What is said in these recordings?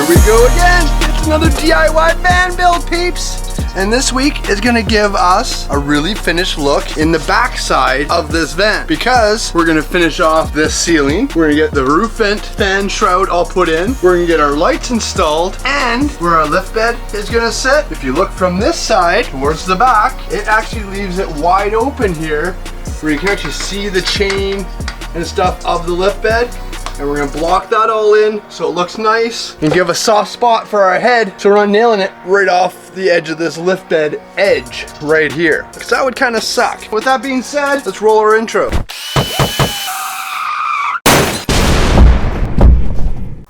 Here we go again. It's another DIY van build, peeps. And this week is gonna give us a really finished look in the back side of this van, because we're gonna finish off this ceiling. We're gonna get the roof vent fan shroud all put in. We're gonna get our lights installed, and where our lift bed is gonna sit. If you look from this side towards the back, it actually leaves it wide open here, where you can actually see the chain and stuff of the lift bed. And we're gonna block that all in so it looks nice and give a soft spot for our head so we're not nailing it right off the edge of this lift bed edge right here, because that would kind of suck. With that being said, let's roll our intro.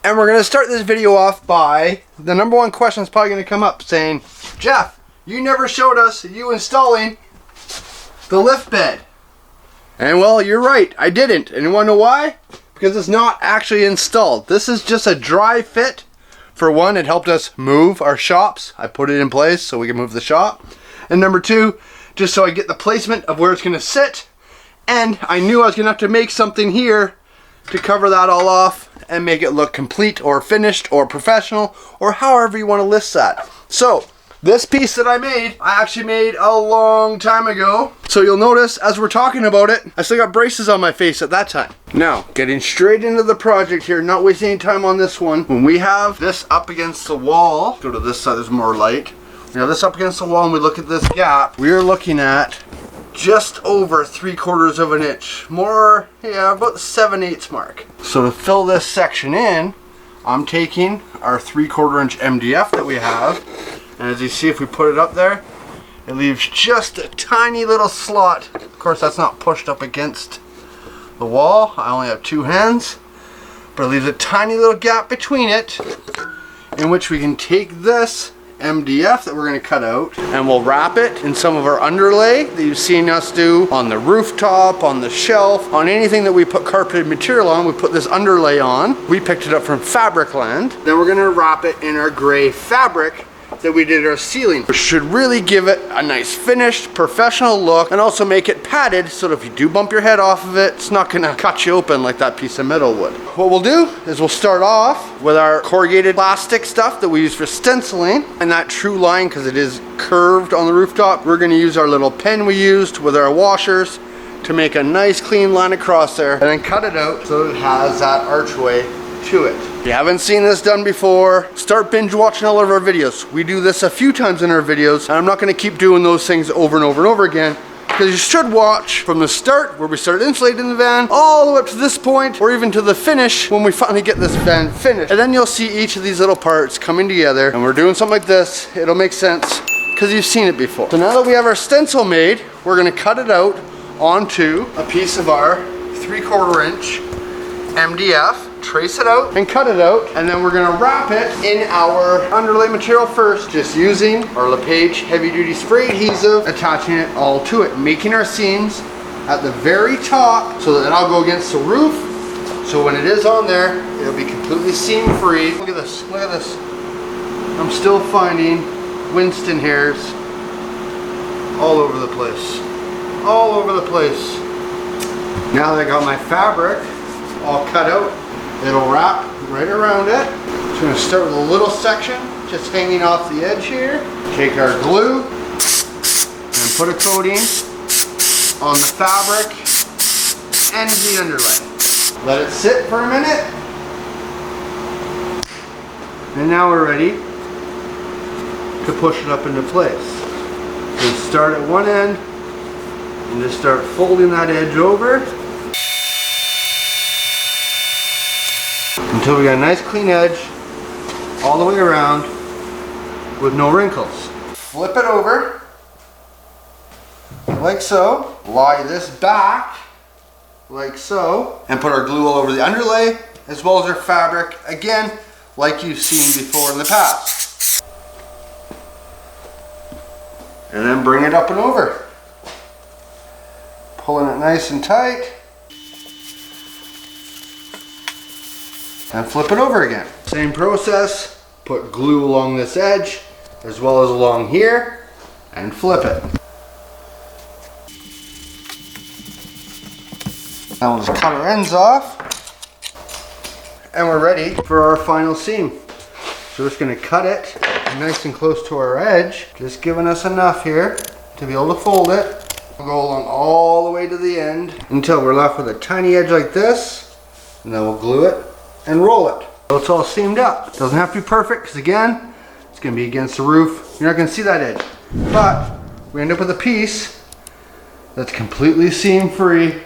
And we're gonna start this video off by the number one question that's probably gonna come up, saying, Jeff, you never showed us you installing the lift bed. And well, you're right, I didn't. And you wanna know why? Because it's not actually installed. This is just a dry fit. For one, it helped us move our shops. I put it in place so we can move the shop. And number two, just so I get the placement of where it's gonna sit. And I knew I was gonna have to make something here to cover that all off and make it look complete or finished or professional or however you wanna list that. So, this piece that I actually made a long time ago. So you'll notice as we're talking about it, I still got braces on my face at that time. Now, getting straight into the project here, not wasting any time on this one. When we have this up against the wall, go to this side, there's more light. We have this up against the wall and we look at this gap, we are looking at just over 3/4 of an inch. More, yeah, about the 7/8 mark. So to fill this section in, I'm taking our 3/4 inch MDF that we have. And as you see, if we put it up there, it leaves just a tiny little slot. Of course, that's not pushed up against the wall. I only have two hands, but it leaves a tiny little gap between it, in which we can take this MDF that we're going to cut out, and we'll wrap it in some of our underlay that you've seen us do on the rooftop, on the shelf, on anything that we put carpeted material on. We put this underlay on. We picked it up from Fabricland. Then we're going to wrap it in our gray fabric that we did our ceiling, which should really give it a nice finished professional look, and also make it padded so that if you do bump your head off of it, it's not gonna cut you open like that piece of metal would. What we'll do is we'll start off with our corrugated plastic stuff that we use for stenciling, and that true line, because it is curved on the rooftop, we're gonna use our little pen we used with our washers to make a nice clean line across there, and then cut it out so it has that archway to it. If you haven't seen this done before, start binge watching all of our videos. We do this a few times in our videos, and I'm not gonna keep doing those things over and over and over again, because you should watch from the start where we started insulating the van all the way up to this point, or even to the finish when we finally get this van finished. And then you'll see each of these little parts coming together, and we're doing something like this. It'll make sense because you've seen it before. So now that we have our stencil made, we're gonna cut it out onto a piece of our 3/4 inch MDF, trace it out and cut it out, and then we're gonna wrap it in our underlay material first, just using our LEPAGE heavy duty spray adhesive, attaching it all to it, making our seams at the very top so that it'll go against the roof, so when it is on there, it'll be completely seam free. Look at this, look at this. I'm still finding Winston hairs all over the place. All over the place. Now that I got my fabric all cut out, it'll wrap right around it. So we're gonna start with a little section just hanging off the edge here. Take our glue and put a coating on the fabric and the underlay. Let it sit for a minute. And now we're ready to push it up into place. So start at one end and just start folding that edge over until we got a nice clean edge all the way around with no wrinkles. Flip it over like so, lie this back like so, and put our glue all over the underlay as well as our fabric, again like you've seen before in the past. And then bring it up and over, pulling it nice and tight. And flip it over again. Same process, put glue along this edge as well as along here and flip it. Now we'll just cut our ends off and we're ready for our final seam. So we're just gonna cut it nice and close to our edge, just giving us enough here to be able to fold it. We'll go along all the way to the end until we're left with a tiny edge like this, and then we'll glue it and roll it. So it's all seamed up. Doesn't have to be perfect, because again, it's gonna be against the roof. You're not gonna see that edge. But we end up with a piece that's completely seam free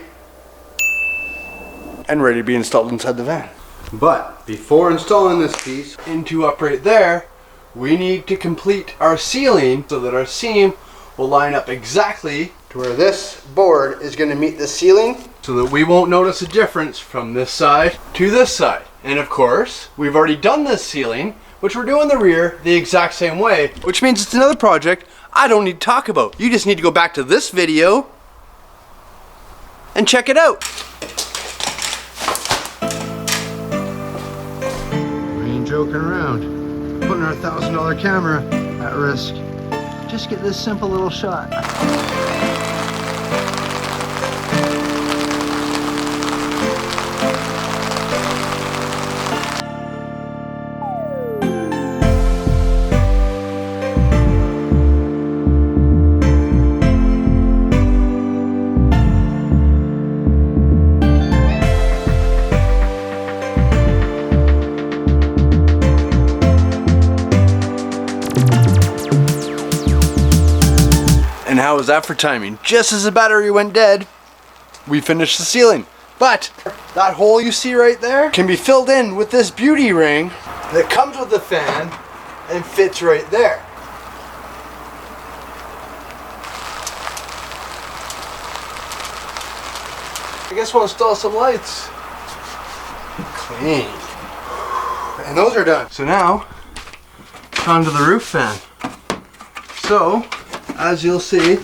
and ready to be installed inside the van. But before installing this piece into up right there, we need to complete our ceiling so that our seam will line up exactly to where this board is going to meet the ceiling, so that we won't notice a difference from this side to this side. And of course, we've already done this ceiling, which we're doing the rear the exact same way, which means it's another project I don't need to talk about. You just need to go back to this video and check it out. We ain't joking around. Putting our $1,000 camera at risk. Just get this simple little shot. And how was that for timing? Just as the battery went dead, we finished the ceiling. But that hole you see right there can be filled in with this beauty ring that comes with the fan and fits right there. I guess we'll install some lights. Clean. And those are done. So now, onto the roof fan. So, as you'll see,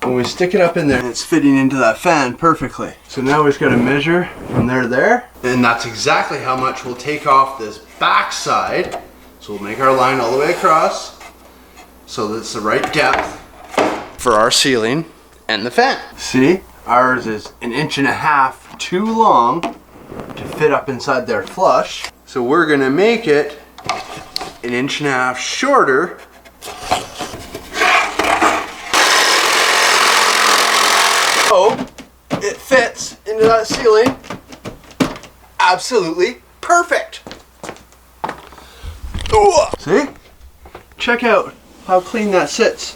when we stick it up in there, it's fitting into that fan perfectly. So now we just gotta measure from there to there, and that's exactly how much we'll take off this back side. So we'll make our line all the way across, so that it's the right depth for our ceiling and the fan. See, ours is 1.5 inches too long to fit up inside there flush. So we're gonna make it 1.5 inches shorter. So it fits into that ceiling absolutely perfect. Ooh. See? Check out how clean that sits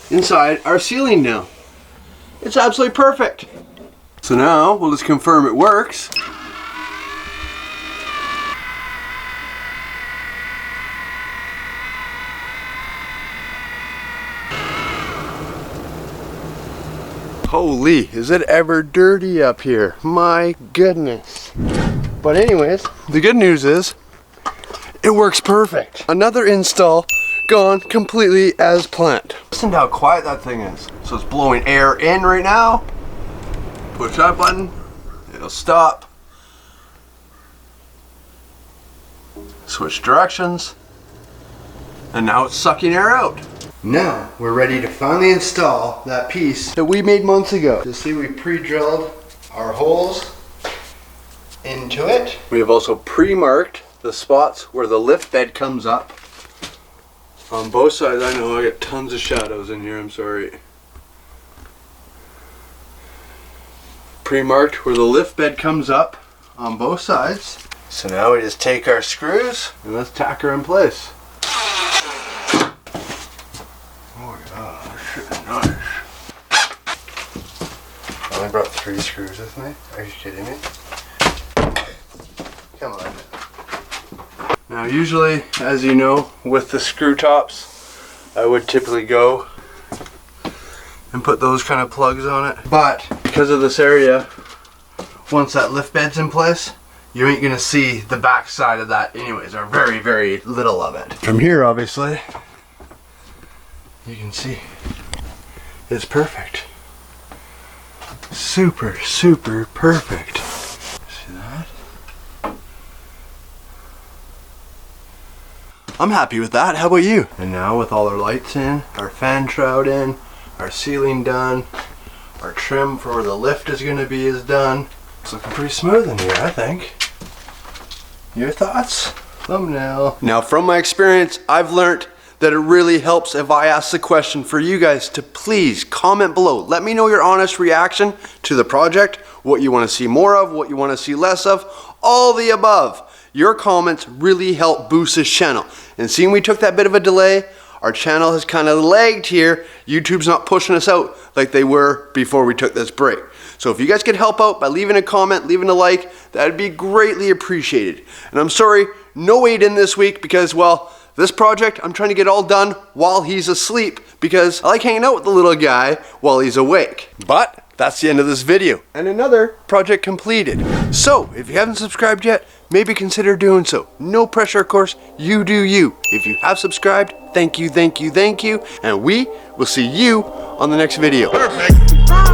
inside our ceiling now. It's absolutely perfect. So now we'll just confirm it works. Holy, is it ever dirty up here? My goodness. But anyways, the good news is, it works perfect. Another install gone completely as planned. Listen to how quiet that thing is. So it's blowing air in right now. Push that button, it'll stop. Switch directions. And now it's sucking air out. Now we're ready to finally install that piece that we made months ago. You see, we pre-drilled our holes into it. We have also pre-marked the spots where the lift bed comes up. On both sides, I know I got tons of shadows in here, I'm sorry. Pre-marked where the lift bed comes up on both sides. So now we just take our screws and let's tack her in place. I only brought 3 screws with me. Are you kidding me? Come on. Now usually, as you know, with the screw tops, I would typically go and put those kind of plugs on it. But because of this area, once that lift bed's in place, you ain't gonna see the back side of that anyways, or very, very little of it. From here, obviously, you can see it's perfect. Super, super perfect. See that? I'm happy with that. How about you? And now with all our lights in, our fan shroud in, our ceiling done, our trim for where the lift is going to be is done. It's looking pretty smooth in here, I think. Your thoughts? thumbnail. Now from my experience, I've learned that it really helps if I ask the question for you guys to please comment below. Let me know your honest reaction to the project, what you want to see more of, what you want to see less of, all the above. Your comments really help boost this channel. And seeing we took that bit of a delay, our channel has kind of lagged here. YouTube's not pushing us out like they were before we took this break. So if you guys could help out by leaving a comment, leaving a like, that'd be greatly appreciated. And I'm sorry, no Aiden this week because, well, this project, I'm trying to get all done while he's asleep because I like hanging out with the little guy while he's awake. But that's the end of this video. And another project completed. So if you haven't subscribed yet, maybe consider doing so. No pressure, of course. You do you. If you have subscribed, thank you, thank you, thank you. And we will see you on the next video. Perfect.